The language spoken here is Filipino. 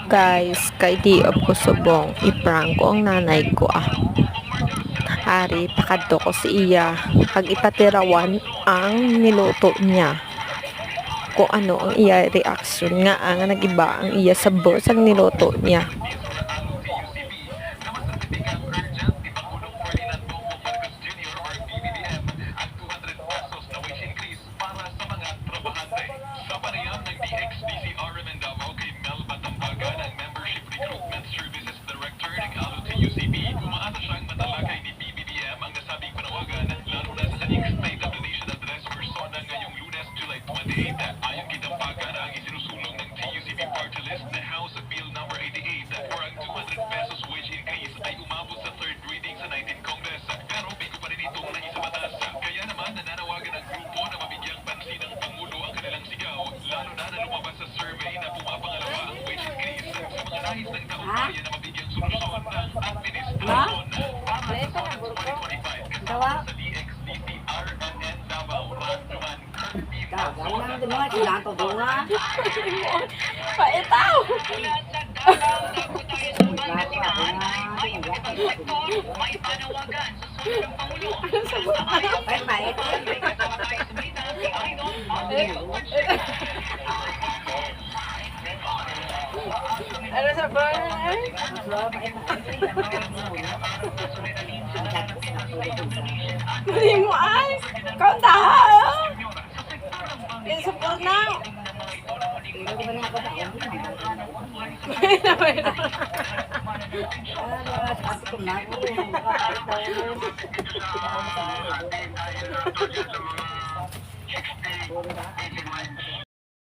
Guys, kay di ko subong iprank ko ang nanay ko Ari, pakadto ko si iya. Pag ipatirawan ang niluto niya. Kung ano ang iya reaction nga ang nagiba ang iya sa boss ang niluto niya. Ayon kinampagan ang isinusulong ng TUCP party list na House Bill number 88 for ang 200 pesos wage increase ay umabot sa third reading sa 19th Congress. Pero bigo pa rin itong naisabatas. Kaya naman nananawagan ang grupo na mabigyang pansin ng Pangulo ang kanilang sigaw, lalo na lumabas sa survey na pumapangalawa ang wage increase sa mga nais ng taong bayan na mabigyang solusyon ng administrasyon para sa 2025 kasama sa DXDTR and Davao Ranjuman. Gawin naman din mga kailangan to doon ha. Paitaw! May panawagan sa susunod ng Pangulo. Ay, mait. Ano sa ba? Hindi mo ay! Kaunta ha! Yung support na! Ano